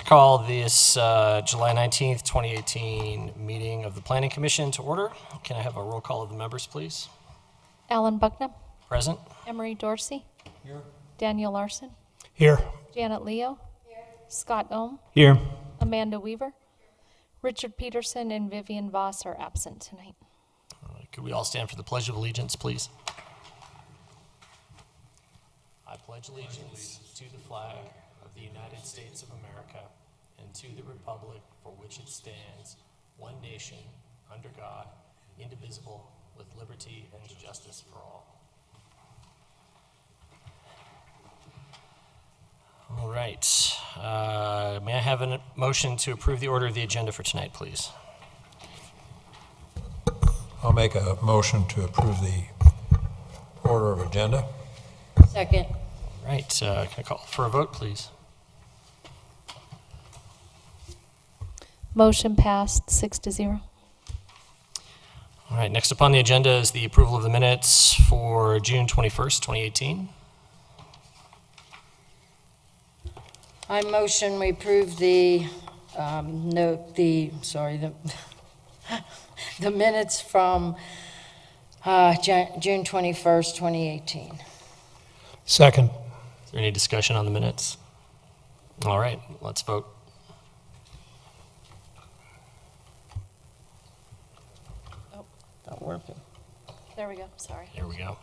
call this July 19th, 2018 meeting of the Planning Commission to order. Can I have a roll call of the members, please? Alan Bucknam. Present. Emery Dorsey. Here. Daniel Larson. Here. Janet Leo. Here. Scott Ohm. Here. Amanda Weaver. Richard Peterson and Vivian Voss are absent tonight. Could we all stand for the Pledge of Allegiance, please? I pledge allegiance to the flag of the United States of America and to the republic for which it stands, one nation, under God, indivisible, with liberty and justice for all. All right. May I have a motion to approve the order of the agenda for tonight, please? I'll make a motion to approve the order of agenda. Second. All right. Can I call for a vote, please? Motion passed 6-0. All right. Next up on the agenda is the approval of the minutes for June 21st, 2018. I motion we approve the the minutes from June 21st, 2018. Second. Is there any discussion on the minutes? All right. Let's vote. Oh, not working. There we go. Sorry. Here we go.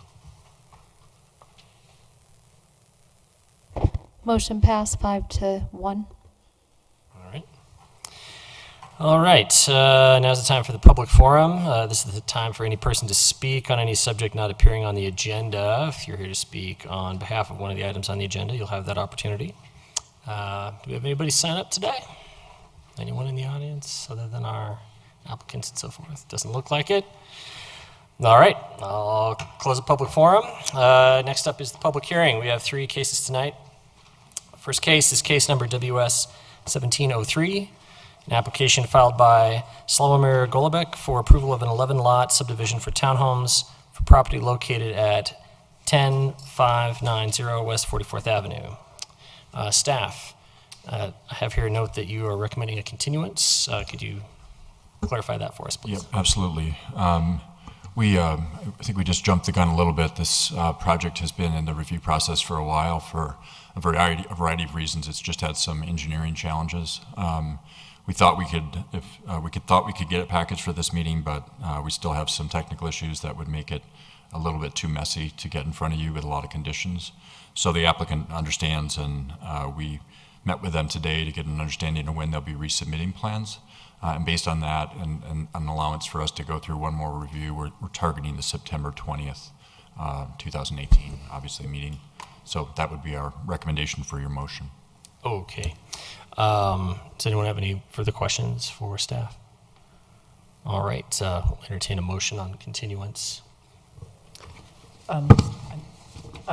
Motion passed 5-1. All right. All right. Now's the time for the public forum. This is the time for any person to speak on any subject not appearing on the agenda. If you're here to speak on behalf of one of the items on the agenda, you'll have that opportunity. Do we have anybody sign up today? Anyone in the audience other than our applicants and so forth? Doesn't look like it. All right. I'll close the public forum. Next up is the public hearing. We have 3 cases tonight. First case is case number WS 1703, an application filed by Slawomir Golubek for approval of an 11-lot subdivision for townhomes for property located at 10590 West 44th Avenue. Staff, I have here a note that you are recommending a continuance. Could you clarify that for us, please? Yep, absolutely. I think we just jumped the gun a little bit. This project has been in the review process for a while for a variety of reasons. It's just had some engineering challenges. We thought we could get it packaged for this meeting, but we still have some technical issues that would make it a little bit too messy to get in front of you with a lot of conditions. So the applicant understands, and we met with them today to get an understanding of when they'll be resubmitting plans. And based on that and an allowance for us to go through one more review, we're targeting the September 20th, 2018, obviously, meeting. So that would be our recommendation for your motion. Okay. Does anyone have any further questions for staff? All right. We'll entertain a motion on continuance. I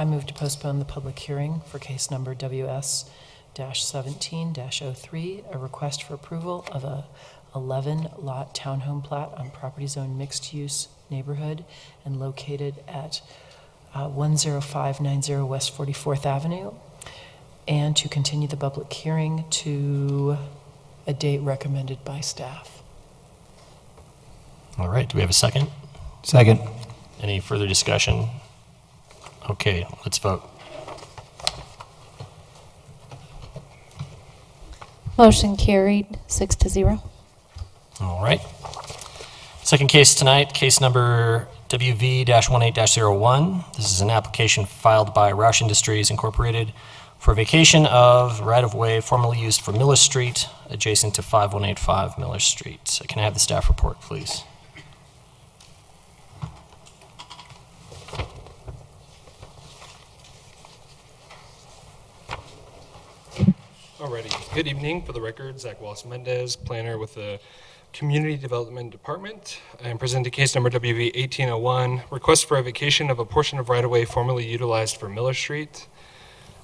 move to postpone the public hearing for case number WS-17-03, a request for approval of a 11-lot townhome plat on property zone mixed-use neighborhood and located at 10590 West 44th Avenue, and to continue the public hearing to a date recommended by staff. All right. Do we have a second? Second. Any further discussion? Okay. Let's vote. Motion carried 6-0. All right. Second case tonight, case number WV-18-01. This is an application filed by Roush Industries Incorporated for vacation of right-of-way formerly used for Miller Street, adjacent to 5185 Miller Street. Can I have the staff report, please? Alrighty. Good evening. For the record, Zach Wallace-Mendez, planner with the Community Development Department. I am presenting case number WV 1801, request for a vacation of a portion of right-of-way formerly utilized for Miller Street.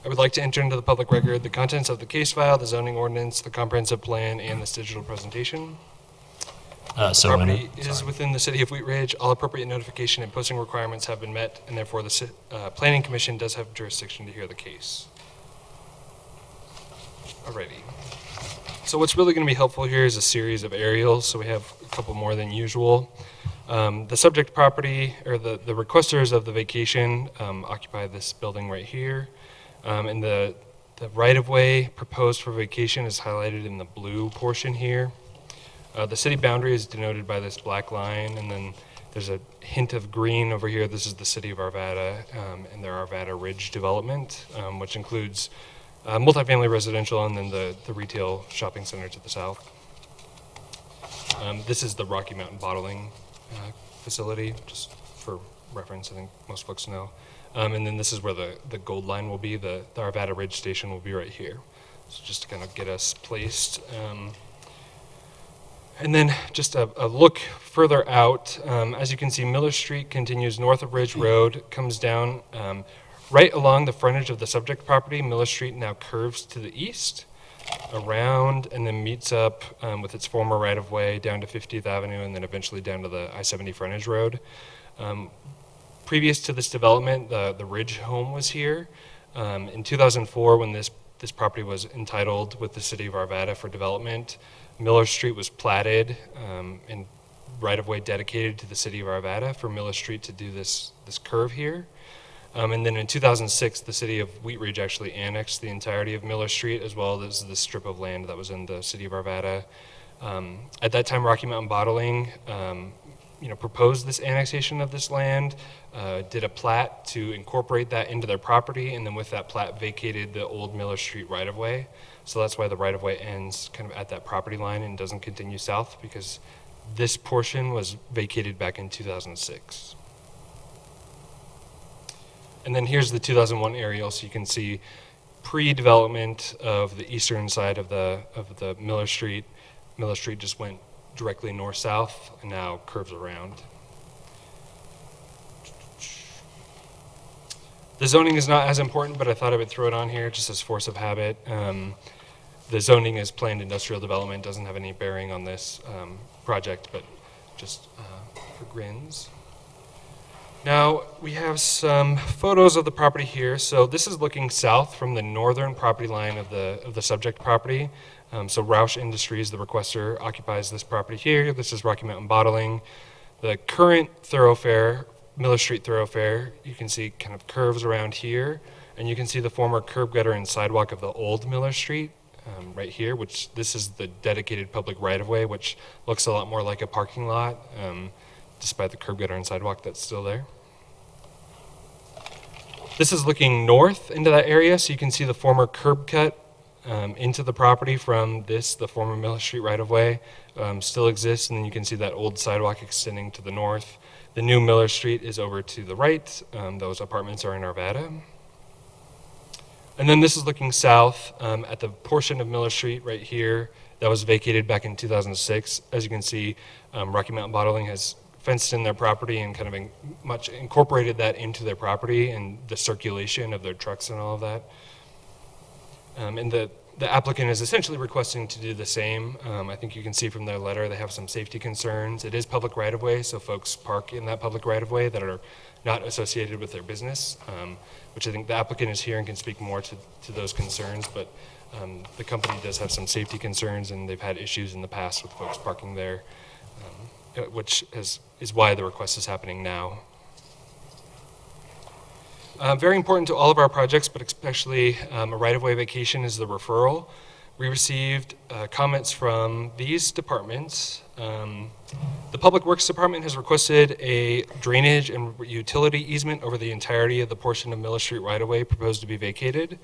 I would like to enter into the public record the contents of the case file, the zoning ordinance, the comprehensive plan, and this digital presentation. The property is within the city of Wheat Ridge. All appropriate notification and posting requirements have been met, and therefore the Planning Commission does have jurisdiction to hear the case. Alrighty. So what's really going to be helpful here is a series of aerials, so we have a couple more than usual. The subject property, or the requesters of the vacation occupy this building right here. And the right-of-way proposed for vacation is highlighted in the blue portion here. The city boundary is denoted by this black line, and then there's a hint of green over here. This is the city of Arvada and their Arvada Ridge development, which includes multifamily residential and then the retail shopping center to the south. This is the Rocky Mountain Bottling facility, just for reference, I think most folks know. And then this is where the gold line will be. The Arvada Ridge station will be right here. So just to kind of get us placed. And then just a look further out, as you can see, Miller Street continues north of Ridge Road, comes down right along the frontage of the subject property. Miller Street now curves to the east, around, and then meets up with its former right-of-way down to 50th Avenue, and then eventually down to the I-70 frontage road. Previous to this development, the Ridge home was here. In 2004, when this property was entitled with the city of Arvada for development, Miller Street was platted and right-of-way dedicated to the city of Arvada for Miller Street to do this curve here. And then in 2006, the city of Wheat Ridge actually annexed the entirety of Miller Street, as well as the strip of land that was in the city of Arvada. At that time, Rocky Mountain Bottling proposed this annexation of this land, did a plat to incorporate that into their property, and then with that plat vacated the old Miller Street right-of-way. So that's why the right-of-way ends kind of at that property line and doesn't continue south, because this portion was vacated back in 2006. And then here's the 2001 aerial, so you can see pre-development of the eastern side of the Miller Street. Miller Street just went directly north-south and now curves around. The zoning is not as important, but I thought I would throw it on here just as force of habit. The zoning is planned industrial development, doesn't have any bearing on this project, but just for grins. Now, we have some photos of the property here. So this is looking south from the northern property line of the subject property. So Roush Industries, the requester, occupies this property here. This is Rocky Mountain Bottling. The current thoroughfare, Miller Street thoroughfare, you can see kind of curves around here. And you can see the former curb gutter and sidewalk of the old Miller Street right here, which this is the dedicated public right-of-way, which looks a lot more like a parking lot, despite the curb gutter and sidewalk that's still there. This is looking north into that area, so you can see the former curb cut into the property from the former Miller Street right-of-way still exists, and then you can see that old sidewalk extending to the north. The new Miller Street is over to the right. Those apartments are in Arvada. And then this is looking south at the portion of Miller Street right here that was vacated back in 2006. As you can see, Rocky Mountain Bottling has fenced in their property and kind of much incorporated that into their property and the circulation of their trucks and all of that. And the applicant is essentially requesting to do the same. I think you can see from their letter they have some safety concerns. It is public right-of-way, so folks park in that public right-of-way that are not associated with their business, which I think the applicant is here and can speak more to those concerns, but the company does have some safety concerns, and they've had issues in the past with folks parking there, which is why the request is happening now. Very important to all of our projects, but especially a right-of-way vacation is the referral. We received comments from these departments. The Public Works Department has requested a drainage and utility easement over the entirety of the portion of Miller Street right-of-way proposed to be vacated.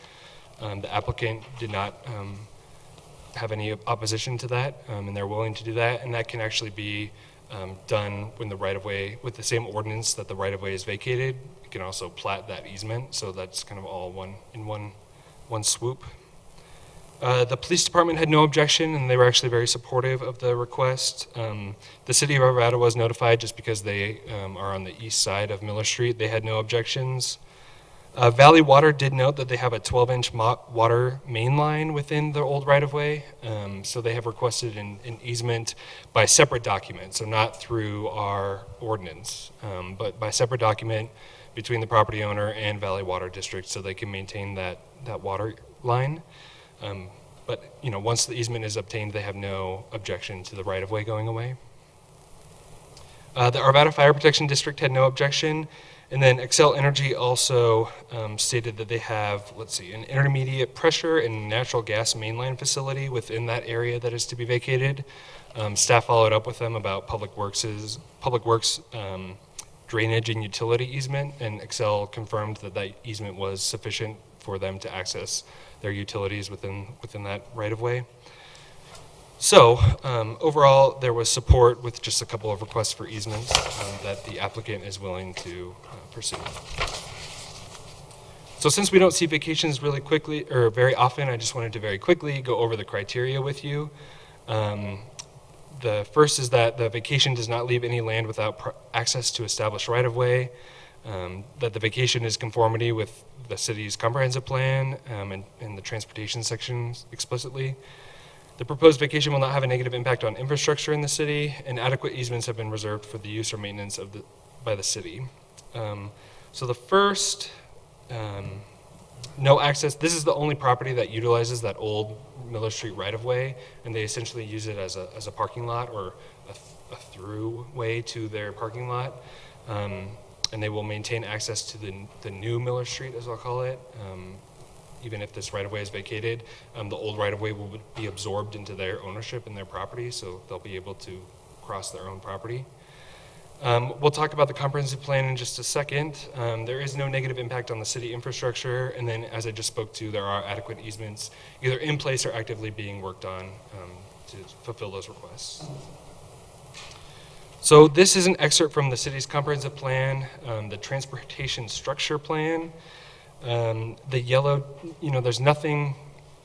The applicant did not have any opposition to that, and they're willing to do that, and that can actually be done when the right-of-way, with the same ordinance that the right-of-way is vacated. You can also plat that easement, so that's kind of all one swoop. The police department had no objection, and they were actually very supportive of the request. The city of Arvada was notified just because they are on the east side of Miller Street. They had no objections. Valley Water did note that they have a 12-inch water main line within the old right-of-way, so they have requested an easement by separate document, so not through our ordinance, but by separate document between the property owner and Valley Water District, so they can maintain that water line. But, once the easement is obtained, they have no objection to the right-of-way going away. The Arvada Fire Protection District had no objection. And then Xcel Energy also stated that they have, an intermediate pressure and natural gas mainline facility within that area that is to be vacated. Staff followed up with them about Public Works drainage and utility easement, and Xcel confirmed that that easement was sufficient for them to access their utilities within that right-of-way. So, overall, there was support with just a couple of requests for easements that the applicant is willing to pursue. So since we don't see vacations really quickly, or very often, I just wanted to very quickly go over the criteria with you. The first is that the vacation does not leave any land without access to established right-of-way, that the vacation is conformity with the city's comprehensive plan and the transportation sections explicitly. The proposed vacation will not have a negative impact on infrastructure in the city, and adequate easements have been reserved for the use or maintenance by the city. So the first, no access, this is the only property that utilizes that old Miller Street right-of-way, and they essentially use it as a parking lot or a throughway to their parking lot. And they will maintain access to the new Miller Street, as I'll call it, even if this right-of-way is vacated. The old right-of-way will be absorbed into their ownership and their property, so they'll be able to cross their own property. We'll talk about the comprehensive plan in just a second. There is no negative impact on the city infrastructure, and then as I just spoke to, there are adequate easements either in place or actively being worked on to fulfill those requests. So this is an excerpt from the city's comprehensive plan, the transportation structure plan. The yellow, there's nothing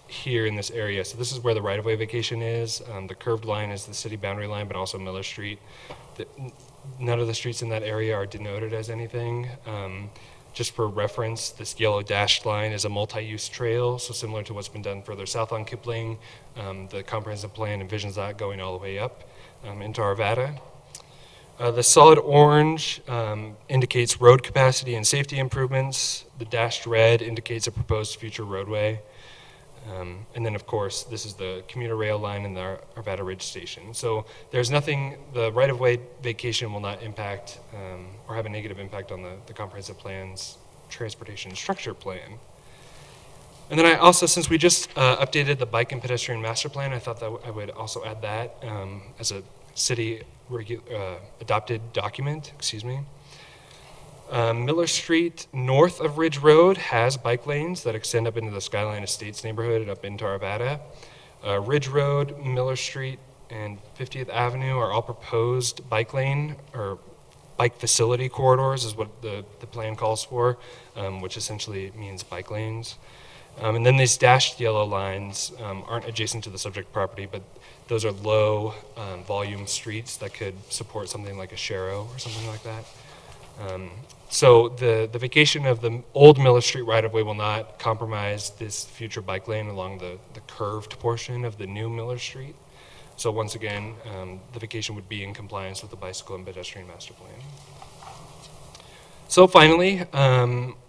here in this area. So this is where the right-of-way vacation is. The curved line is the city boundary line, but also Miller Street. None of the streets in that area are denoted as anything. Just for reference, this yellow dashed line is a multi-use trail, so similar to what's been done further south on Kipling. The comprehensive plan envisions that going all the way up into Arvada. The solid orange indicates road capacity and safety improvements. The dashed red indicates a proposed future roadway. And then, of course, this is the commuter rail line in the Arvada Ridge Station. So there's nothing, the right-of-way vacation will not impact or have a negative impact on the comprehensive plan's transportation structure plan. And then I also, since we just updated the bike and pedestrian master plan, I thought that I would also add that as a city adopted document, Miller Street north of Ridge Road has bike lanes that extend up into the Skyline Estates neighborhood and up into Arvada. Ridge Road, Miller Street, and 50th Avenue are all proposed bike lane or bike facility corridors is what the plan calls for, which essentially means bike lanes. And then these dashed yellow lines aren't adjacent to the subject property, but those are low volume streets that could support something like a Sharrow or something like that. So the vacation of the old Miller Street right-of-way will not compromise this future bike lane along the curved portion of the new Miller Street. So once again, the vacation would be in compliance with the bicycle and pedestrian master plan. So finally,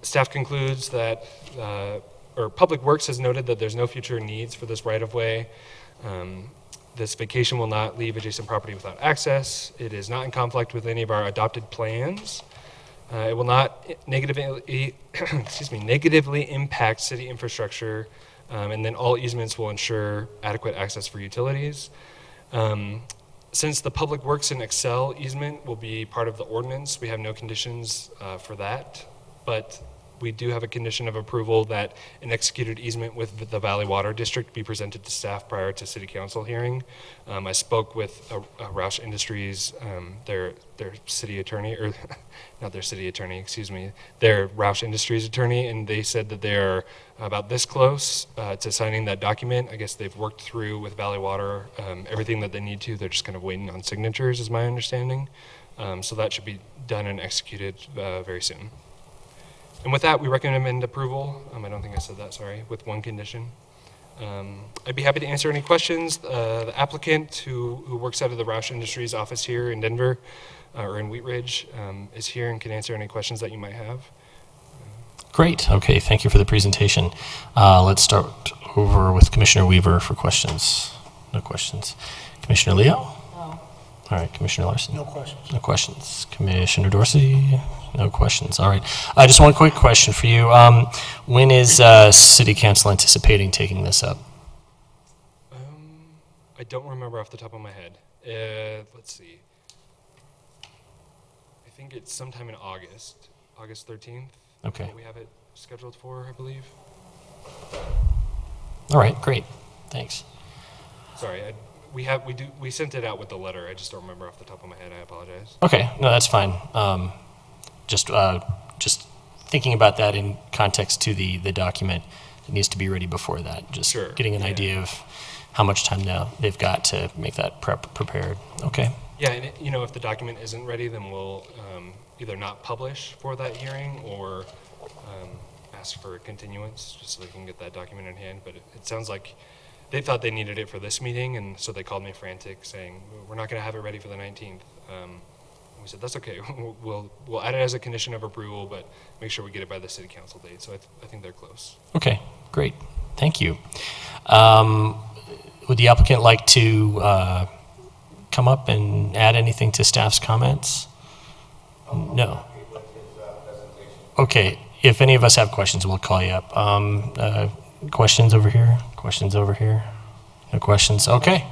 staff concludes that, or Public Works has noted that there's no future needs for this right-of-way. This vacation will not leave adjacent property without access. It is not in conflict with any of our adopted plans. It will not negatively, negatively impact city infrastructure, and then all easements will ensure adequate access for utilities. Since the Public Works and Xcel easement will be part of the ordinance, we have no conditions for that, but we do have a condition of approval that an executed easement with the Valley Water District be presented to staff prior to City Council hearing. I spoke with Roush Industries, their city attorney, or not their city attorney, their Roush Industries attorney, and they said that they're about this close to signing that document. I guess they've worked through with Valley Water everything that they need to. They're just kind of waiting on signatures, is my understanding. So that should be done and executed very soon. And with that, we recommend approval. I don't think I said that, sorry, with one condition. I'd be happy to answer any questions. The applicant who works out of the Roush Industries office here in Denver or in Wheat Ridge is here and can answer any questions that you might have. Great. Okay, thank you for the presentation. Let's start over with Commissioner Weaver for questions. No questions. Commissioner Leo? No. All right, Commissioner Larson? No questions. No questions. Commissioner Dorsey? No questions. All right. Just one quick question for you. When is City Council anticipating taking this up? I don't remember off the top of my head. Let's see. I think it's sometime in August, August 13th. Okay. What we have it scheduled for, I believe. All right, great. Thanks. Sorry, we sent it out with the letter. I just don't remember off the top of my head. I apologize. Okay, no, that's fine. Just thinking about that in context to the document, it needs to be ready before that. Just Sure, getting an yeah. idea of how much time now they've got to make that prepared. Okay. Yeah, and if the document isn't ready, then we'll either not publish for that hearing or ask for a continuance, just so they can get that document in hand. But it sounds like they thought they needed it for this meeting, and so they called me frantic, saying, "We're not going to have it ready for the 19th." We said, "That's okay. We'll add it as a condition of approval, but make sure we get it by the city council date." So I think they're close. Okay, great. Thank you. Would the applicant like to come up and add anything to staff's comments? No. Okay, if any of us have questions, we'll call you up. Questions over here? Questions over here? No questions? Okay.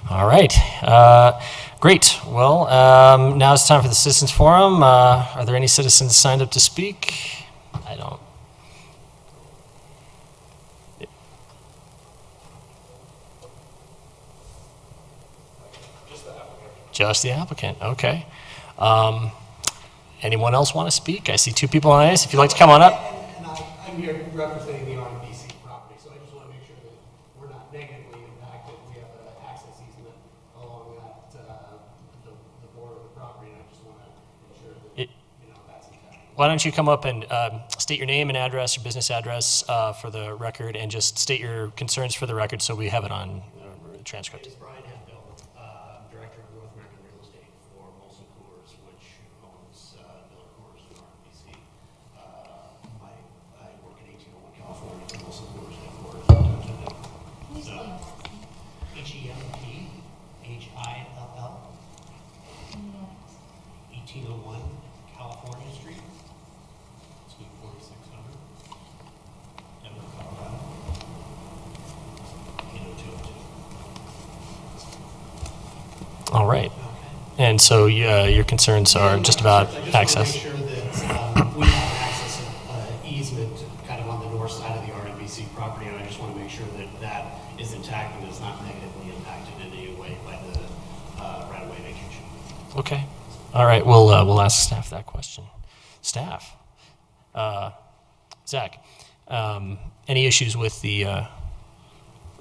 All right. Great. Well, now it's time for the Citizens Forum. Are there any citizens signed up to speak? I don't. Just the applicant. Okay. Anyone else want to speak? I see two people on ice. If you'd like to come on up. And I'm here representing the RMBC property, so I just want to make sure that we're not negatively impacted. We have an access easement along that, the border of the property, and I just want to ensure that, that's intact. Why don't you come up and state your name and address, your business address for the record, and just state your concerns for the record so we have it on transcript. It's Brian Hadfield, Director of North American Real Estate for Molson Coors, which owns Miller Coors and RMBC. I work at 1801 California for Molson Coors headquarters. So, HEMPHILL, 1801 California Street, Suite 4600, Denver, Colorado, 80202. All right. And so your concerns are just about access. I just want to make sure that we have access easement kind of on the north side of the RMBC property, and I just want to make sure that that is intact and is not negatively impacted in any way by the right-of-way vacation. Okay. All right. We'll ask staff that question. Staff. Zach, any issues with the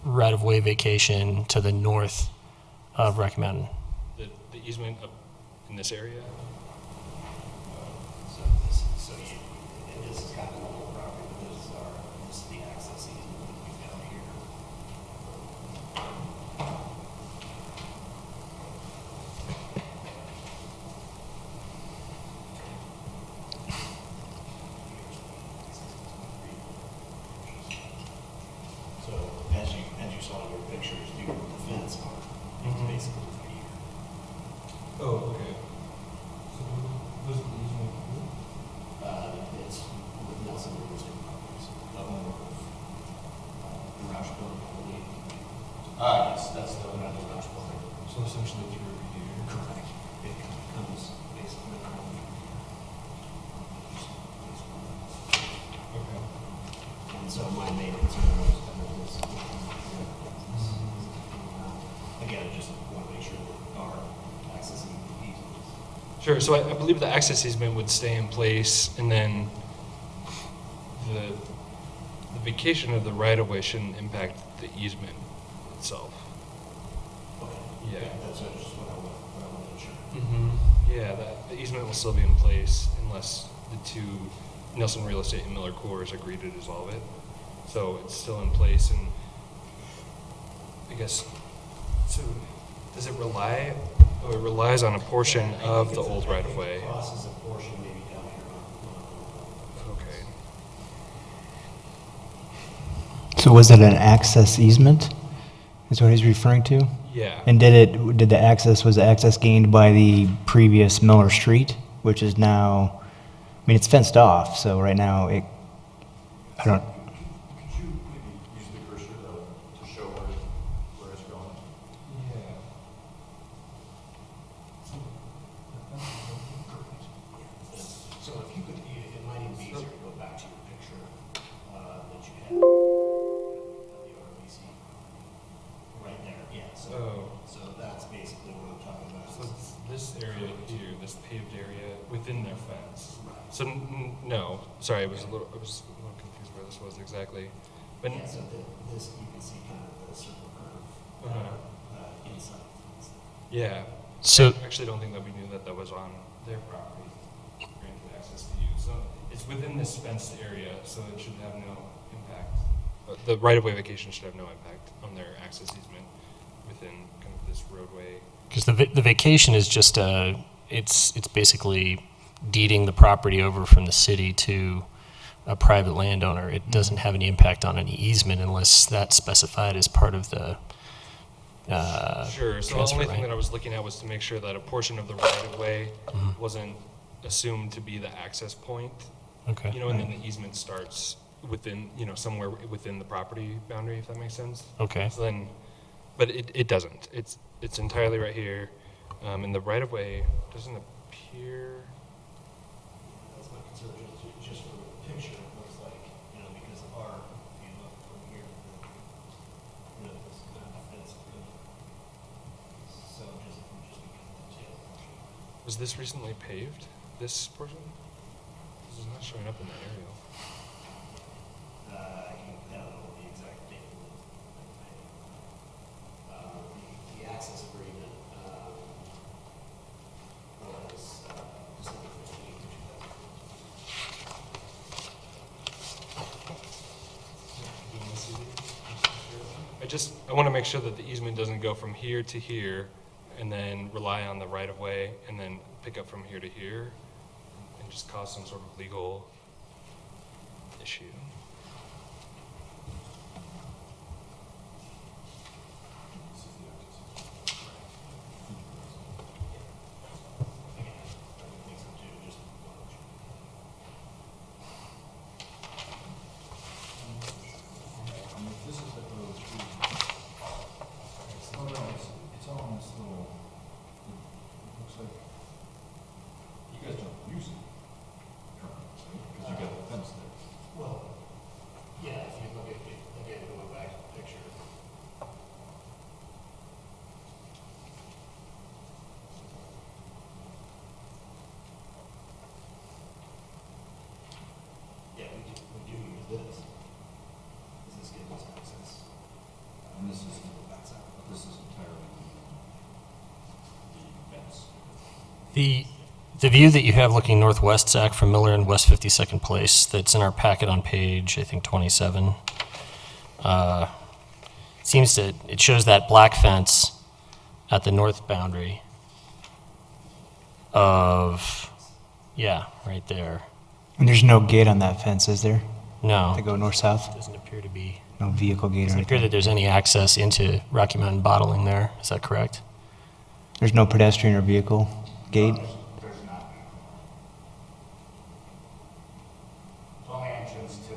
right-of-way vacation to the north of Rocky Mountain? The easement up in this area. So this is kind of the whole property, but this is the access easement that we've got here. So as you saw in your pictures, the fence part, it's basically right here. Oh, okay. So was the easement? It's with Nelson Real Estate Properties. Garage building, I believe. Yes, that's the garage building. So essentially through here. Correct. It comes basically around. Okay. And so my main concern was kind of this. Again, I just want to make sure that our access easement is. Sure. So I believe the access easement would stay in place, and then the vacation of the right-of-way shouldn't impact the easement itself. Okay. Yeah. That's just what I want to ensure. Yeah, the easement will still be in place unless the two, Nelson Real Estate and Miller Coors, agree to dissolve it. So it's still in place, and I guess, so does it rely, oh, it relies on a portion of the old right-of-way. Crosses a portion maybe down here on Okay. So was it an access easement, is what he's referring to? Yeah. And was the access gained by the previous Miller Street, which is now, I mean, it's fenced off, so right now I don't, Could you maybe use the cursor to show where it's going? So if you could, it might even be easier to go back to your picture that you had of the RBC. Right there, yeah. So that's basically what I'm talking about. So it's this area here, this paved area within their fence. So no, sorry, I was a little confused where this was exactly. But Yeah, so this, you can see kind of the circle curve inside. yeah, So, I actually don't think that we knew that that was on their property, granted access to you. So it's within this fenced area, so it should have no impact. The right-of-way vacation should have no impact on their access easement within kind of this roadway. because the vacation is just it's basically deeding the property over from the city to a private landowner. It doesn't have any impact on any easement unless that's specified as part of the Sure, so the transfer, only thing right? that I was looking at was to make sure that a portion of the right-of-way wasn't assumed to be the access point. Okay. You know, and then the easement starts within, you know, somewhere within the property boundary, if that makes sense. Okay. So then, but it doesn't. It's entirely right here, and the right-of-way doesn't appear. That's my concern, just from the picture, it looks like, you know, because of our, if you look from here, you know, this kind of fence. So just because of the tail portion. Was this recently paved, this portion? This is not showing up in the aerial. I don't know the exact date. The access agreement, was, December 15th, 2000. I want to make sure that the easement doesn't go from here to here and then rely on the right-of-way and then pick up from here to here and just cause some sort of legal issue. Well, yeah, if you look at it, again, going back to the picture. Yeah, we do use this. This gives us access. And this is the backside. This is entirely the fence. The view that you have looking northwest, Zach, from Miller and West 52nd Place, that's in our packet on page, I think, 27, it shows that black fence at the north boundary of, yeah, right there. and there's no gate on that fence, is there? No, To go north-south? doesn't appear to be. No vehicle gate or Doesn't appear anything? that there's any access into Rocky Mountain Bottling there. Is that correct? There's no pedestrian or vehicle gate? There's not. The only entrance to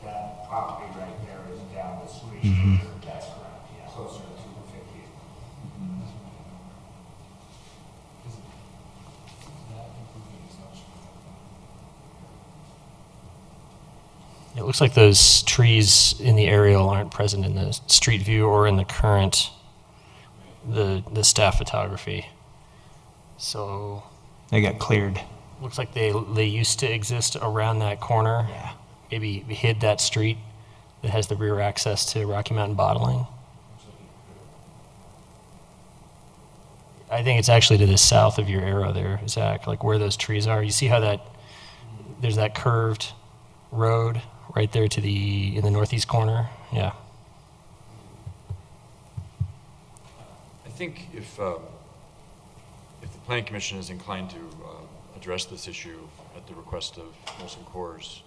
that property right there is down the street. That's correct, yeah. Closer to 250. It looks like those trees in the aerial aren't present in the street view or in the current, the staff photography. So, They got cleared. looks like they used to exist around that corner. Yeah. Maybe hid that street that has the rear access to Rocky Mountain Bottling. I think it's actually to the south of your arrow there, Zach, like where those trees are. You see how there's that curved road right there in the northeast corner? Yeah. I think if the planning commission is inclined to address this issue at the request of Molson Coors,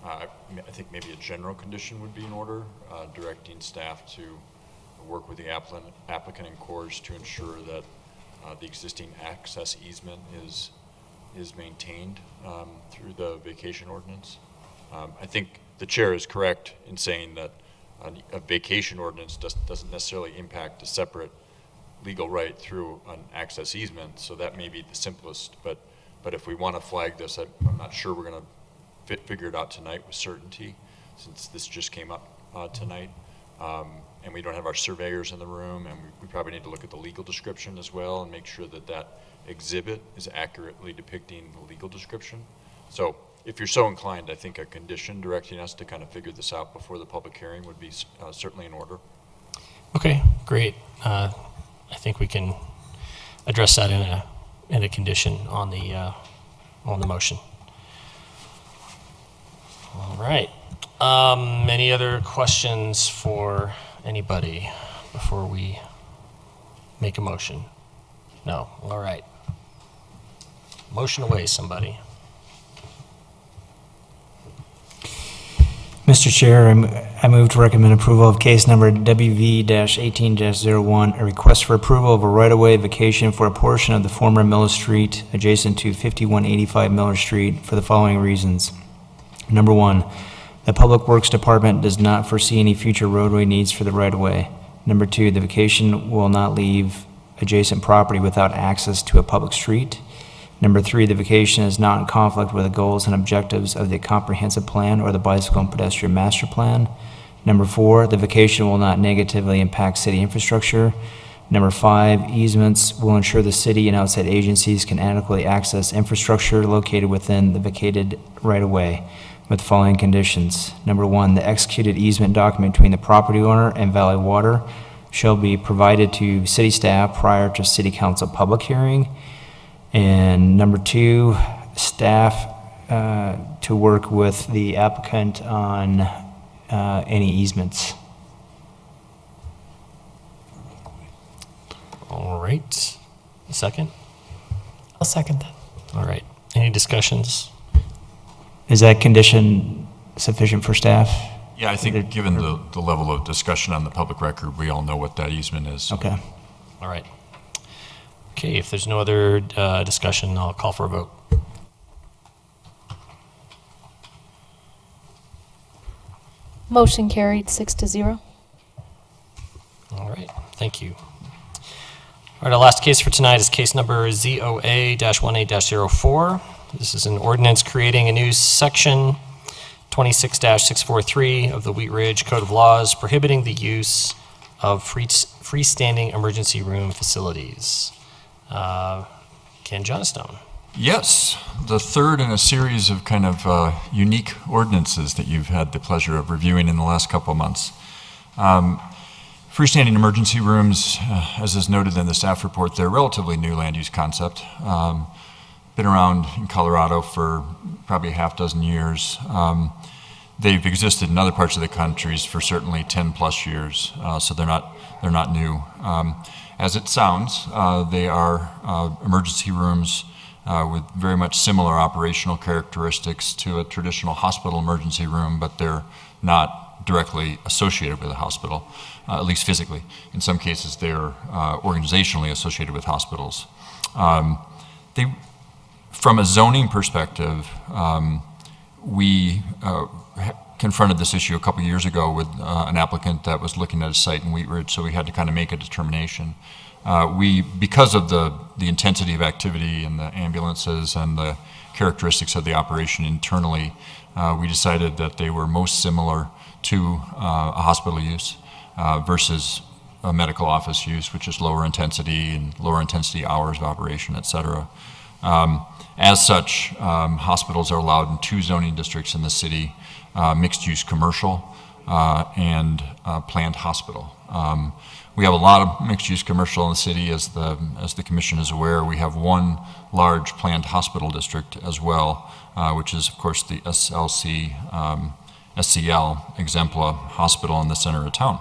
I think maybe a general condition would be in order, directing staff to work with the applicant and cores to ensure that the existing access easement is maintained through the vacation ordinance. I think the chair is correct in saying that a vacation ordinance doesn't necessarily impact a separate legal right through an access easement, so that may be the simplest, but if we want to flag this, I'm not sure we're going to figure it out tonight with certainty, since this just came up tonight, and we don't have our surveyors in the room, and we probably need to look at the legal description as well and make sure that that exhibit is accurately depicting the legal description. So if you're so inclined, I think a condition directing us to kind of figure this out before the public hearing would be certainly in order. Okay, great. I think we can address that in a condition on the motion. All right. Any other questions for anybody before we make a motion? No. All right. Motion away, somebody. Mr. Chair, I move to recommend approval of case number WV-18-01, a request for approval of a right-of-way vacation for a portion of the former Miller Street adjacent to 5185 Miller Street for the following reasons. Number one, the Public Works Department does not foresee any future roadway needs for the right-of-way. Number two, the vacation will not leave adjacent property without access to a public street. Number three, the vacation is not in conflict with the goals and objectives of the comprehensive plan or the bicycle and pedestrian master plan. Number four, the vacation will not negatively impact city infrastructure. Number five, easements will ensure the city and outside agencies can adequately access infrastructure located within the vacated right-of-way with the following conditions. Number one, the executed easement document between the property owner and Valley Water shall be provided to city staff prior to city council public hearing. And number two, staff to work with the applicant on any easements. All right. A second? I'll second that. All right. Any discussions? Is that condition sufficient for staff? Yeah, I think given the level of discussion on the public record, we all know what that easement is. Okay. All right. Okay, if there's no other discussion, I'll call for a vote. Motion carried 6-0. All right, thank you. All right, our last case for tonight is case number ZOA-18-04. This is an ordinance creating a new section 26-643 of the Wheat Ridge Code of Laws prohibiting the use of freestanding emergency room facilities. Ken Johnstone. Yes, the third in a series of kind of unique ordinances that you've had the pleasure of reviewing in the last couple of months. Freestanding emergency rooms, as is noted in the staff report, they're a relatively new land use concept. Been around in Colorado for probably a half dozen years. They've existed in other parts of the country for certainly 10 plus years, so they're not new. As it sounds, they are emergency rooms with very much similar operational characteristics to a traditional hospital emergency room, but they're not directly associated with a hospital, at least physically. In some cases, they're organizationally associated with hospitals. From a zoning perspective, we confronted this issue a couple years ago with an applicant that was looking at a site in Wheat Ridge, so we had to kind of make a determination. Because of the intensity of activity and the ambulances and the characteristics of the operation internally, we decided that they were most similar to a hospital use versus a medical office use, which is lower intensity and lower intensity hours of operation, et cetera. As such, hospitals are allowed in 2 zoning districts in the city, mixed-use commercial and planned hospital. We have a lot of mixed-use commercial in the city, as the commission is aware. We have 1 large planned hospital district as well, which is, of course, the SCL Exempla Hospital in the center of town.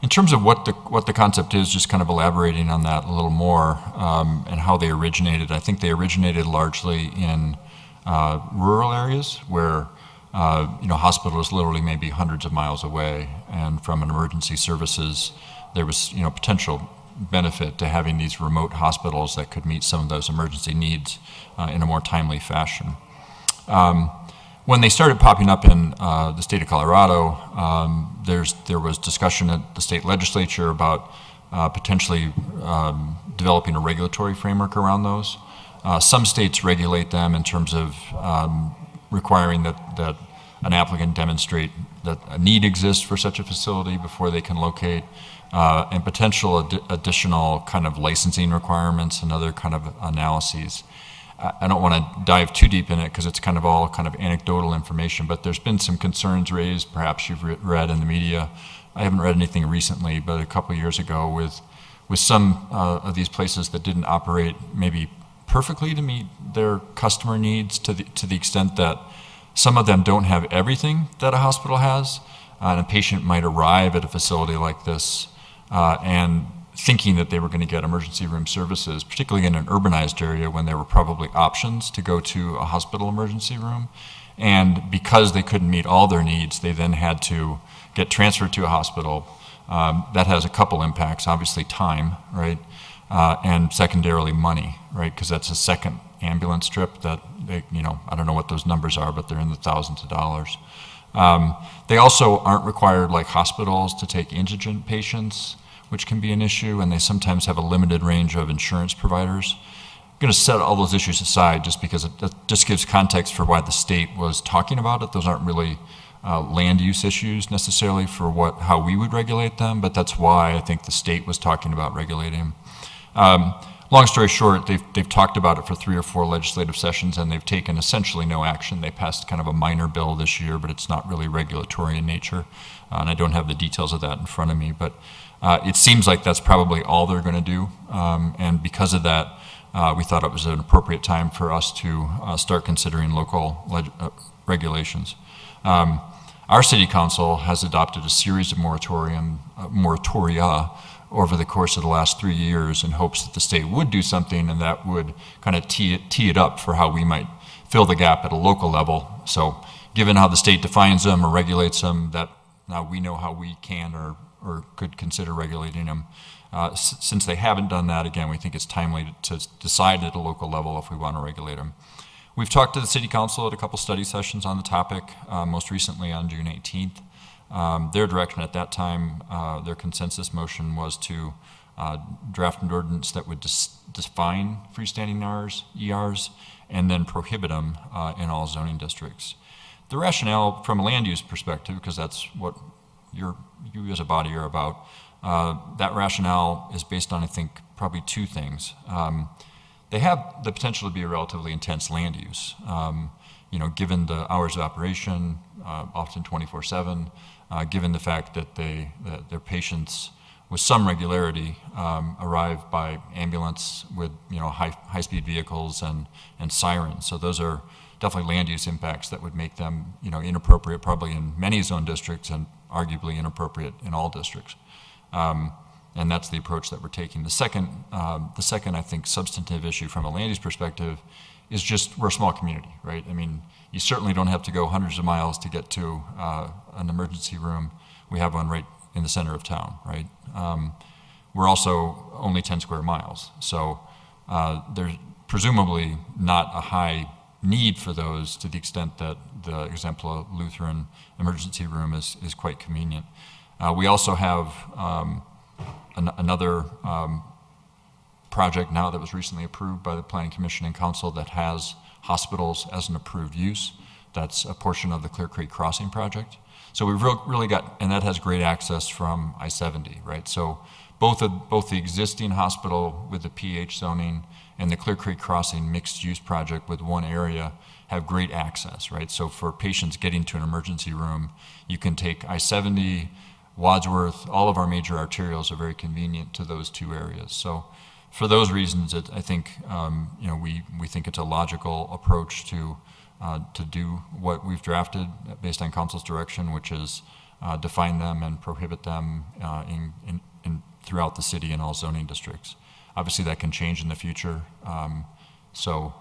In terms of what the concept is, just kind of elaborating on that a little more and how they originated, I think they originated largely in rural areas where hospital is literally maybe hundreds of miles away, and from an emergency services, there was potential benefit to having these remote hospitals that could meet some of those emergency needs in a more timely fashion. When they started popping up in the state of Colorado, there was discussion at the state legislature about potentially developing a regulatory framework around those. Some states regulate them in terms of requiring that an applicant demonstrate that a need exists for such a facility before they can locate, and potential additional kind of licensing requirements and other kind of analyses. I don't want to dive too deep in it because it's kind of all kind of anecdotal information, but there's been some concerns raised, perhaps you've read in the media. I haven't read anything recently, but a couple years ago with some of these places that didn't operate maybe perfectly to meet their customer needs, to the extent that some of them don't have everything that a hospital has, and a patient might arrive at a facility like this and thinking that they were going to get emergency room services, particularly in an urbanized area when there were probably options to go to a hospital emergency room. And because they couldn't meet all their needs, they then had to get transferred to a hospital. That has a couple impacts, obviously time, right? And secondarily money, right? Because that's a second ambulance trip that they, I don't know what those numbers are, but they're in the thousands of dollars. They also aren't required, like hospitals, to take indigent patients, which can be an issue, and they sometimes have a limited range of insurance providers. I'm going to set all those issues aside just because it just gives context for why the state was talking about it. Those aren't really land use issues necessarily for how we would regulate them, but that's why I think the state was talking about regulating them. Long story short, they've talked about it for 3 or 4 legislative sessions, and they've taken essentially no action. They passed kind of a minor bill this year, but it's not really regulatory in nature, and I don't have the details of that in front of me, but it seems like that's probably all they're going to do, and because of that, we thought it was an appropriate time for us to start considering local regulations. Our city council has adopted a series of moratoria over the course of the last 3 years in hopes that the state would do something, and that would kind of tee it up for how we might fill the gap at a local level. So given how the state defines them or regulates them, that now we know how we can or could consider regulating them. Since they haven't done that, again, we think it's timely to decide at a local level if we want to regulate them. We've talked to the city council at a couple study sessions on the topic, most recently on June 18th. Their direction at that time, their consensus motion was to draft an ordinance that would define freestanding ERs and then prohibit them in all zoning districts. The rationale from a land use perspective, because that's what you as a body are about, that rationale is based on, I think, probably 2 things. They have the potential to be a relatively intense land use, given the hours of operation, often 24/7, given the fact that their patients with some regularity arrive by ambulance with high-speed vehicles and sirens. So those are definitely land use impacts that would make them inappropriate probably in many zone districts and arguably inappropriate in all districts. And that's the approach that we're taking. The second, I think, substantive issue from a land use perspective is just we're a small community, right? I mean, you certainly don't have to go hundreds of miles to get to an emergency room. We have one right in the center of town, right? We're also only 10 square miles. So there's presumably not a high need for those to the extent that the Exempla Lutheran emergency room is quite convenient. We also have another project now that was recently approved by the Planning Commission and Council that has hospitals as an approved use. That's a portion of the Clear Creek Crossing project. So we've really got, and that has great access from I-70, right? So both the existing hospital with the PH zoning and the Clear Creek Crossing mixed use project with one area have great access, right? So for patients getting to an emergency room, you can take I-70, Wadsworth, all of our major arterials are very convenient to those 2 areas. So for those reasons, I think we think it's a logical approach to do what we've drafted based on council's direction, which is define them and prohibit them throughout the city in all zoning districts. Obviously, that can change in the future. So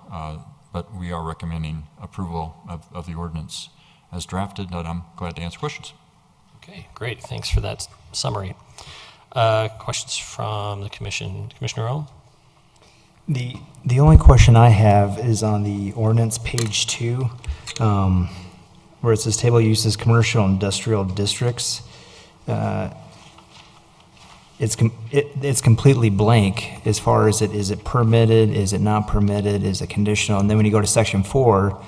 but we are recommending approval of the ordinance as drafted, and I'm glad to answer questions. Okay, great. Thanks for that summary. Questions from the commission? Commissioner Earl? The only question I have is on the ordinance, page 2, where it says table uses commercial and industrial districts. It's completely blank as far as is it permitted, is it not permitted, is it conditional? And then when you go to section 4,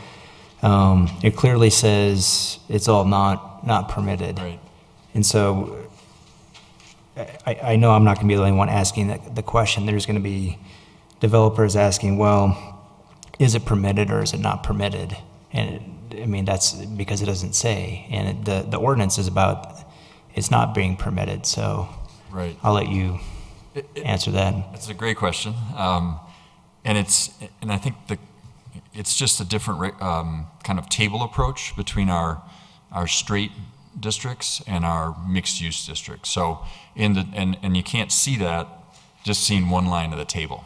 it clearly says it's all not permitted. Right. And so I know I'm not going to be the only one asking the question. There's going to be developers asking, well, is it permitted or is it not permitted? And I mean, that's because it doesn't say. And the ordinance is about it's not being permitted. So Right. I'll let you answer that. That's a great question. And I think it's just a different kind of table approach between our straight districts and our mixed-use districts. So and you can't see that just seeing one line of the table.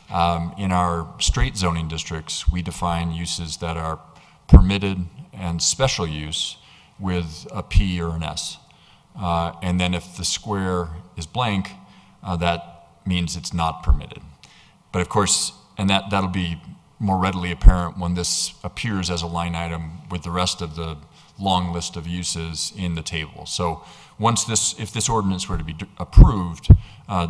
In our straight zoning districts, we define uses that are permitted and special use with a P or an S. And then if the square is blank, that means it's not permitted. But of course, and that'll be more readily apparent when this appears as a line item with the rest of the long list of uses in the table. So if this ordinance were to be approved,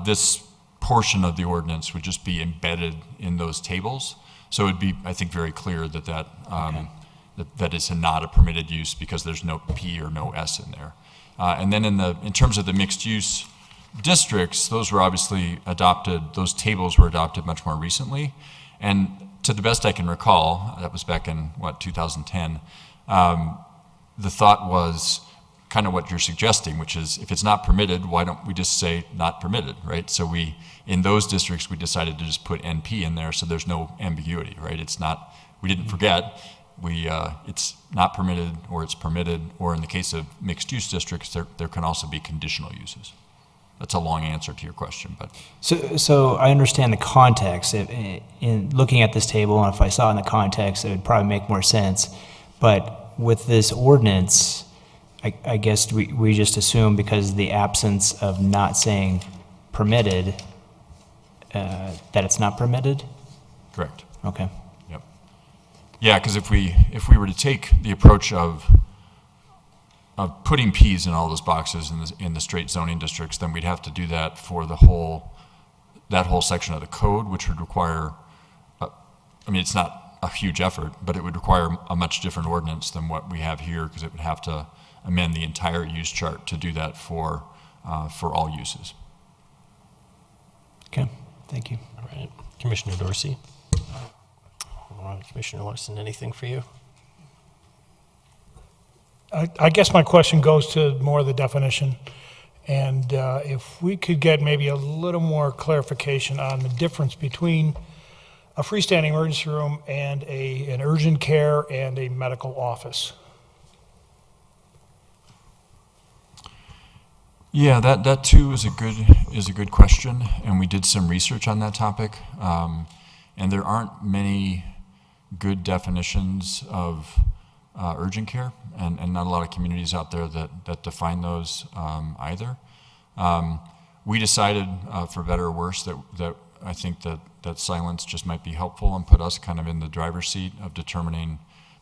this portion of the ordinance would just be embedded in those tables. So it'd be, I think, very clear that it's not a permitted use because there's no P or no S in there. And then in terms of the mixed use districts, those were obviously adopted, those tables were adopted much more recently. And to the best I can recall, that was back in 2010, the thought was kind of what you're suggesting, which is if it's not permitted, why don't we just say not permitted, right? So in those districts, we decided to just put NP in there so there's no ambiguity, right? We didn't forget, it's not permitted or it's permitted, or in the case of mixed use districts, there can also be conditional uses. That's a long answer to your question, but. So I understand the context. In looking at this table, and if I saw it in the context, it would probably make more sense. But with this ordinance, I guess we just assume because of the absence of not saying permitted, that it's not permitted? Correct. Okay. Yep. Yeah, because if we were to take the approach of putting Ps in all those boxes in the straight zoning districts, then we'd have to do that for that whole section of the code, which would require, it's not a huge effort, but it would require a much different ordinance than what we have here, because it would have to amend the entire use chart to do that for all uses. Okay, thank you. All right. Commissioner Dorsey? Commissioner Larson, anything for you? I guess my question goes to more of the definition, and if we could get maybe a little more clarification on the difference between a freestanding emergency room and an urgent care and a medical office. Yeah, that too is a good question, and we did some research on that topic, and there aren't many good definitions of urgent care, and not a lot of communities out there that define those either. We decided, for better or worse, that I think that silence just might be helpful and put us kind of in the driver's seat of determining,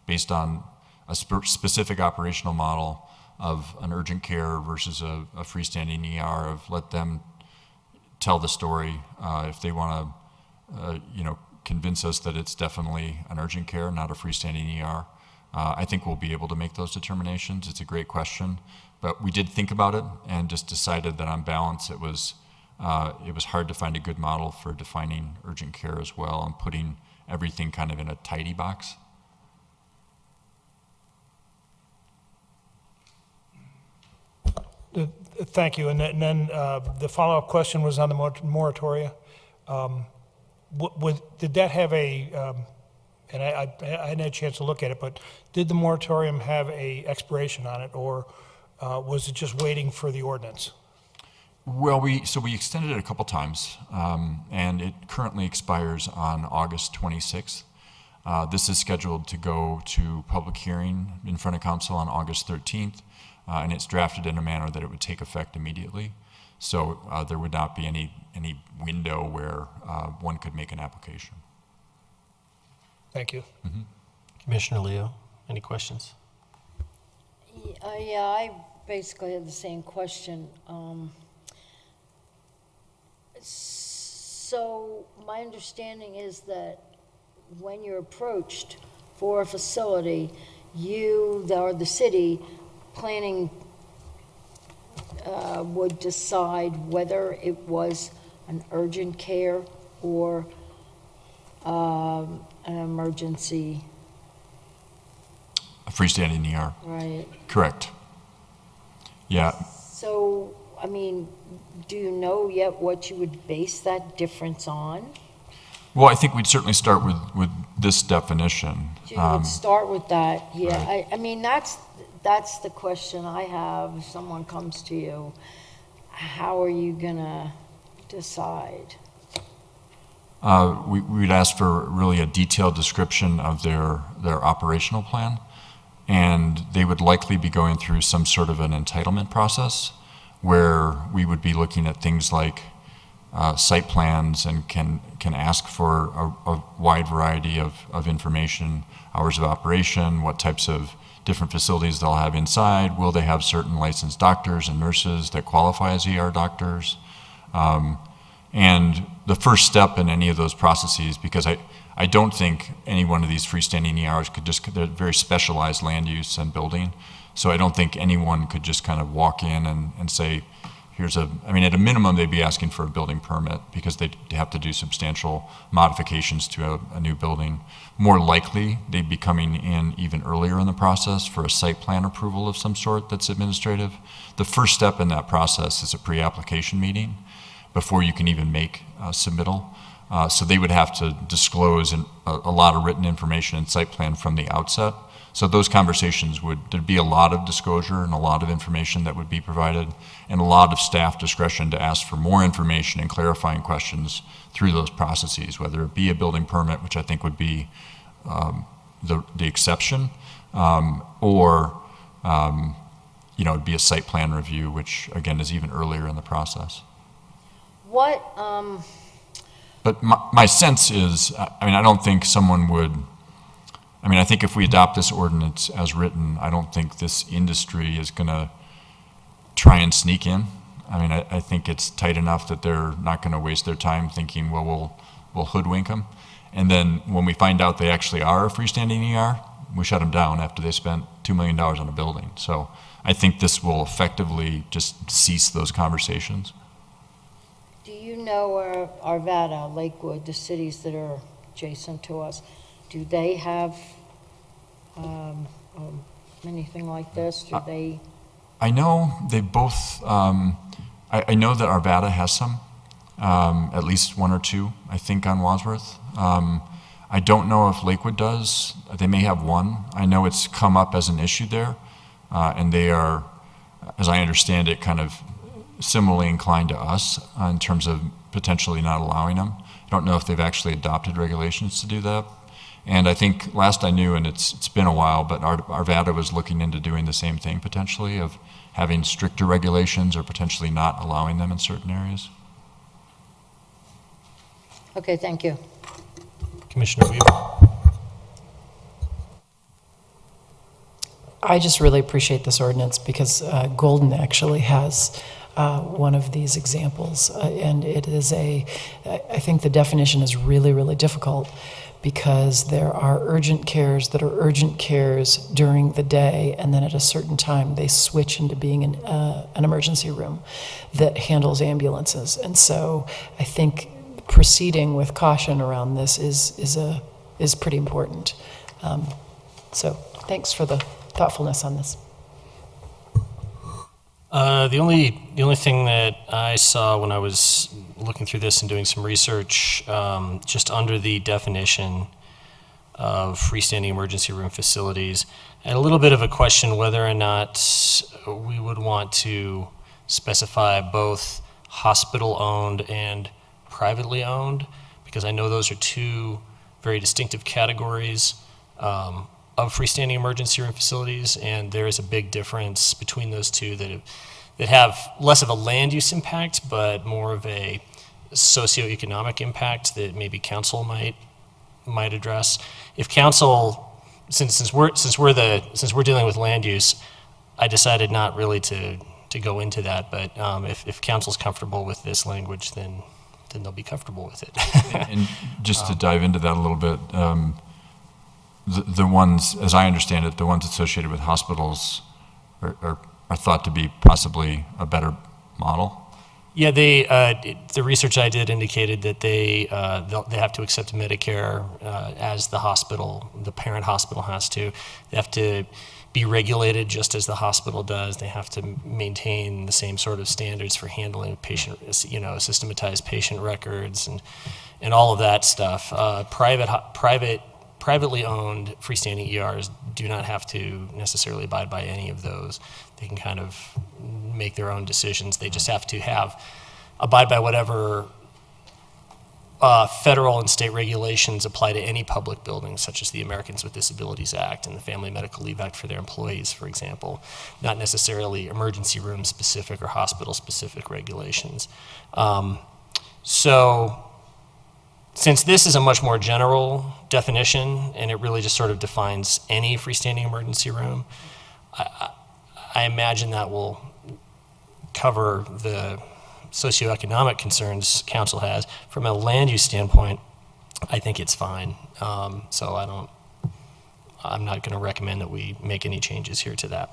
based on a specific operational model of an urgent care versus a freestanding ER, of let them tell the story if they want to, convince us that it's definitely an urgent care, not a freestanding ER. I think we'll be able to make those determinations. It's a great question, but we did think about it and just decided that on balance it was hard to find a good model for defining urgent care as well and putting everything kind of in a tidy box. Thank you. And then the follow-up question was on the moratoria. Did that have and I hadn't had a chance to look at it, but did the moratorium have a expiration on it, or was it just waiting for the ordinance? Well, we extended it a couple times, and it currently expires on August 26th. This is scheduled to go to public hearing in front of council on August 13th, and it's drafted in a manner that it would take effect immediately. So there would not be any window where one could make an application. Thank you. Commissioner Leo, any questions? Yeah, I basically have the same question. So my understanding is that when you're approached for a facility, you, or the city planning, would decide whether it was an urgent care or an emergency, A freestanding ER, right? correct. Yeah, So, I mean, do you know yet what you would base that difference on? well, I think we'd certainly start with this definition. You would start with that, yeah. right. I mean, that's the question I have. If someone comes to you, how are you gonna decide? We would ask for really a detailed description of their operational plan, and they would likely be going through some sort of an entitlement process where we would be looking at things like site plans and can ask for a wide variety of information, hours of operation, what types of different facilities they'll have inside, will they have certain licensed doctors and nurses that qualify as ER doctors. And the first step in any of those processes, because I don't think any one of these freestanding ERs could they're very specialized land use and building, so I don't think anyone could just kind of walk in and say, I mean, at a minimum, they'd be asking for a building permit because they'd have to do substantial modifications to a new building. More likely, they'd be coming in even earlier in the process for a site plan approval of some sort that's administrative. The first step in that process is a pre-application meeting before you can even make a submittal. So they would have to disclose a lot of written information and site plan from the outset. So those conversations there'd be a lot of disclosure and a lot of information that would be provided, and a lot of staff discretion to ask for more information and clarifying questions through those processes, whether it be a building permit, which I think would be the exception, or it'd be a site plan review, which again is even earlier in the process. What, But my sense is, I don't think someone would, I think if we adopt this ordinance as written, I don't think this industry is going to try and sneak in. I think it's tight enough that they're not going to waste their time thinking, well, we'll hoodwink them. And then when we find out they actually are a freestanding ER, we shut them down after they spent $2 million on a building. So I think this will effectively just cease those conversations. do you know Arvada, Lakewood, the cities that are adjacent to us, do they have anything like this? Do they? I know they both, I know that Arvada has some, at least one or two, I think, on Wadsworth. I don't know if Lakewood does. They may have one. I know it's come up as an issue there, and they are, as I understand it, kind of similarly inclined to us in terms of potentially not allowing them. I don't know if they've actually adopted regulations to do that. And I think last I knew, and it's been a while, but Arvada was looking into doing the same thing potentially, of having stricter regulations or potentially not allowing them in certain areas. Okay, thank you. Commissioner Weaver. I just really appreciate this ordinance because Golden actually has one of these examples. And it is I think the definition is really, really difficult because there are urgent cares that are urgent cares during the day, and then at a certain time they switch into being an emergency room that handles ambulances. And so I think proceeding with caution around this is pretty important. So thanks for the thoughtfulness on this. The only thing that I saw when I was looking through this and doing some research, just under the definition of freestanding emergency room facilities, I had a little bit of a question whether or not we would want to specify both hospital-owned and privately owned, because I know those are two very distinctive categories of freestanding emergency room facilities, and there is a big difference between those two that have less of a land use impact, but more of a socioeconomic impact that maybe council might address. If council, since we're dealing with land use, I decided not really to go into that. But if council's comfortable with this language, then they'll be comfortable with it. And just to dive into that a little bit, the ones, as I understand it, the ones associated with hospitals are thought to be possibly a better model. Yeah, the research I did indicated that they have to accept Medicare as the parent hospital has to. They have to be regulated just as the hospital does. They have to maintain the same sort of standards for handling systematized patient records and all of that stuff. Privately owned freestanding ERs do not have to necessarily abide by any of those. They can kind of make their own decisions. They just have to abide by whatever federal and state regulations apply to any public buildings, such as the Americans with Disabilities Act and the Family Medical Leave Act for their employees, for example, not necessarily emergency room specific or hospital specific regulations. So since this is a much more general definition and it really just sort of defines any freestanding emergency room, I imagine that will cover the socioeconomic concerns council has. From a land use standpoint, I think it's fine. So I'm not going to recommend that we make any changes here to that.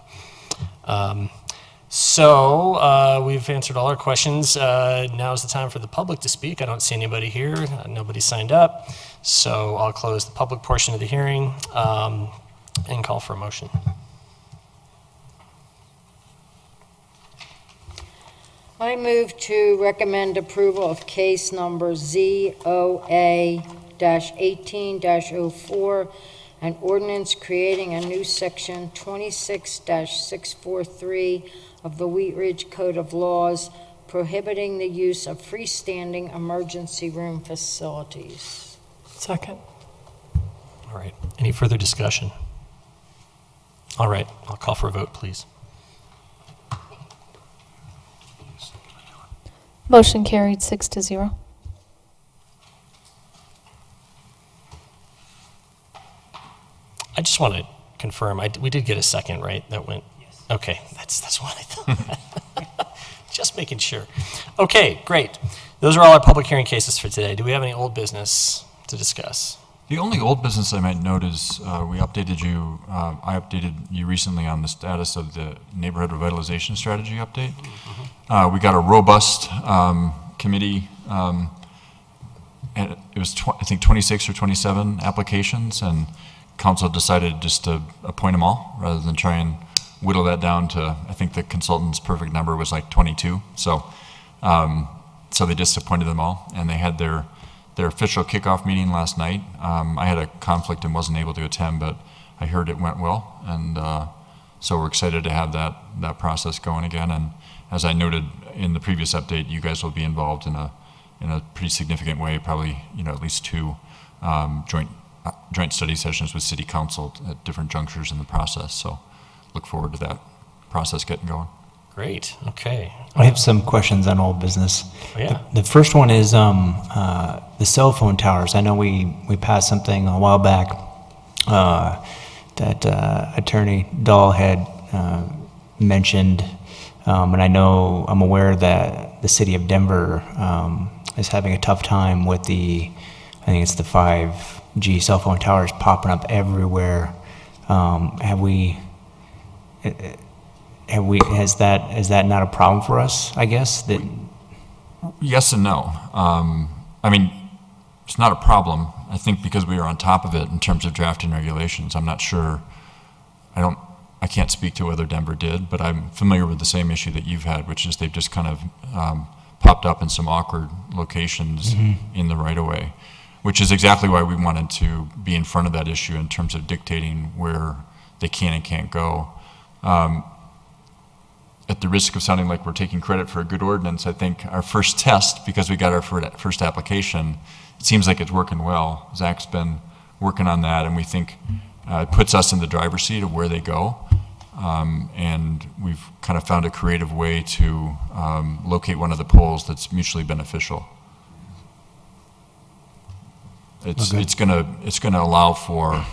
So we've answered all our questions. Now is the time for the public to speak. I don't see anybody here. Nobody signed up. So I'll close the public portion of the hearing and call for a motion. I move to recommend approval of case number ZOA-18-04, an ordinance creating a new section 26-643 of the Wheat Ridge Code of Laws prohibiting the use of freestanding emergency room facilities. Second. All right. Any further discussion? All right. I'll call for a vote, please. Motion carried 6-0. I just want to confirm, we did get a second, right? That went? Yes. Okay, that's what I thought. Just making sure. Okay, great. Those are all our public hearing cases for today. Do we have any old business to discuss? The only old business I might note is I updated you recently on the status of the neighborhood revitalization strategy update. We got a robust committee, and it was I think 26 or 27 applications, and council decided just to appoint them all rather than try and whittle that down to, I think the consultant's perfect number was like 22. So they just appointed them all, and they had their official kickoff meeting last night. I had a conflict and wasn't able to attend, but I heard it went well, and so we're excited to have that process going again. And as I noted in the previous update, you guys will be involved in a pretty significant way, probably at least 2 joint study sessions with City Council at different junctures in the process. So look forward to that process getting going. Great. Okay. I have some questions on old business. Oh, yeah. The first one is the cell phone towers. I know we passed something a while back that Attorney Dahl had mentioned, and I'm aware that the city of Denver is having a tough time with I think it's the 5G cell phone towers popping up everywhere. Is that not a problem for us, I guess? Yes and no. I mean, it's not a problem. I think because we are on top of it in terms of drafting regulations. I'm not sure. I can't speak to whether Denver did, but I'm familiar with the same issue that you've had, which is they've just kind of popped up in some awkward locations in the right-of-way, which is exactly why we wanted to be in front of that issue in terms of dictating where they can and can't go. At the risk of sounding like we're taking credit for a good ordinance, I think our first test, because we got our first application, it seems like it's working well. Zach's been working on that, and we think it puts us in the driver's seat of where they go. And we've kind of found a creative way to locate one of the poles that's mutually beneficial. It's gonna allow for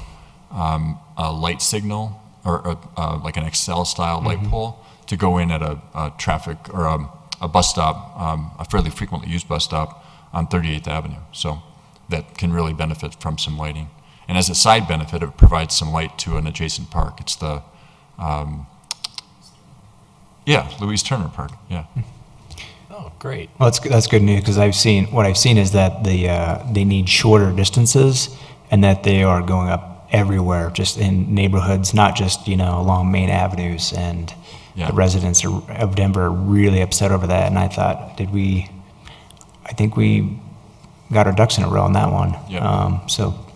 a light signal or like an Excel style light pole to go in at a traffic or a bus stop, a fairly frequently used bus stop on 38th Avenue. So that can really benefit from some lighting. And as a side benefit, it provides some light to an adjacent park. It's the Louise Turner Park. Yeah. Oh, great. Well, that's good news, because what I've seen is that they need shorter distances, and that they are going up everywhere, just in neighborhoods, not just, along main avenues, and the residents of Denver are really upset over that, and I thought, I think we got our ducks in a row on that one. Yeah.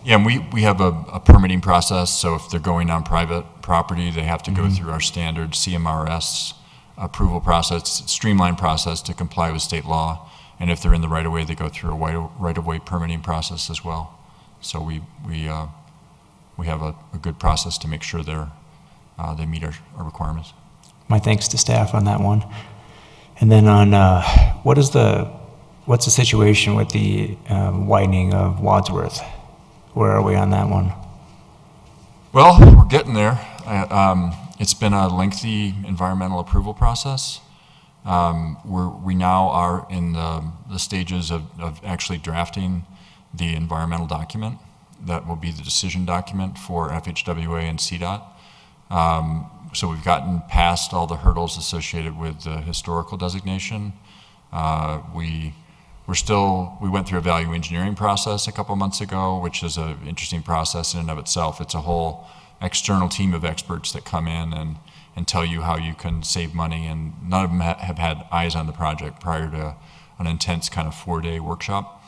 Yeah, and we have a permitting process, so if they're going on private property, they have to go through our standard CMRS approval process, streamlined process to comply with state law. And if they're in the right-of-way, they go through a right-of-way permitting process as well. So we have a good process to make sure they meet our requirements. my thanks to staff on that one. And then on, what's the situation with the widening of Wadsworth? Where are we on that one? Well, we're getting there. It's been a lengthy environmental approval process. We now are in the stages of actually drafting the environmental document. That will be the decision document for FHWA and CDOT. So we've gotten past all the hurdles associated with the historical designation. We went through a value engineering process a couple months ago, which is an interesting process in and of itself. It's a whole external team of experts that come in and tell you how you can save money, and none of them have had eyes on the project prior to an intense kind of 4-day workshop.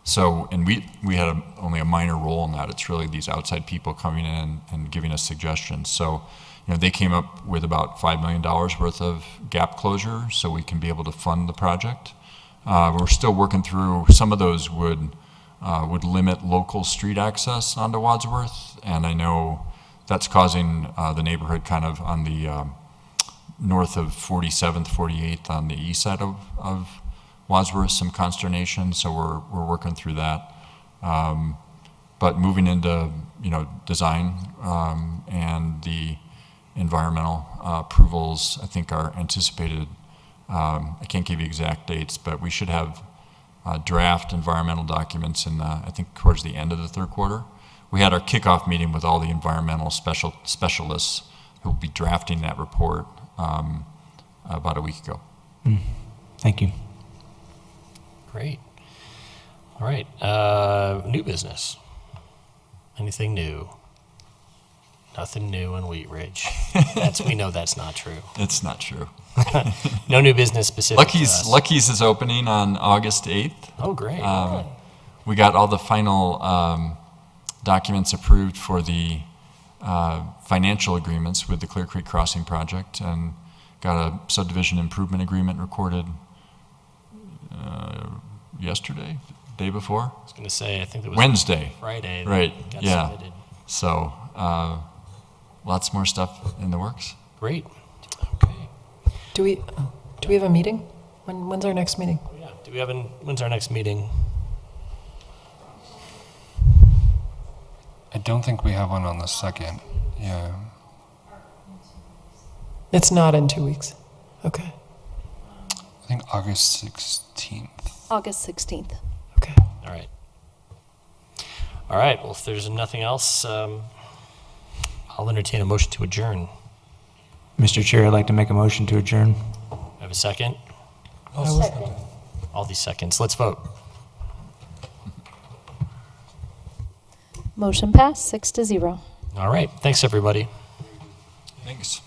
So, and we had only a minor role in that. It's really these outside people coming in and giving us suggestions. So, they came up with about $5 million worth of gap closure so we can be able to fund the project. We're still working through, some of those would limit local street access onto Wadsworth, and I know that's causing the neighborhood kind of on the north of 47th, 48th on the east side of Wadsworth some consternation, so we're working through that. But moving into design and the environmental approvals, I think are anticipated. I can't give you exact dates, but we should have draft environmental documents in I think towards the end of the third quarter. We had our kickoff meeting with all the environmental specialists who will be drafting that report about a week ago. Thank you. Great. All right. New business. Anything new? Nothing new in Wheat Ridge. We know that's not true. It's not true. No new business specific to us. Lucky's is opening on August 8th. Oh, great. We got all the final documents approved for the financial agreements with the Clear Creek Crossing project, and got a subdivision improvement agreement recorded yesterday, day before. I was going to say, I think it was Wednesday. Friday. that Right, got yeah. submitted. So lots more stuff in the works. Great. Okay. Do we have a meeting? When's our next meeting? Oh, yeah. When's our next meeting? I don't think we have one on the 2nd. Yeah. It's not in 2 weeks. Okay. I think August 16th. August 16th. Okay. All right. All right. Well, if there's nothing else, I'll entertain a motion to adjourn. Mr. Chair, I'd like to make a motion to adjourn. Have a second? Second. All these seconds. Let's vote. Motion passed, 6-0. All right. Thanks, everybody. Thanks.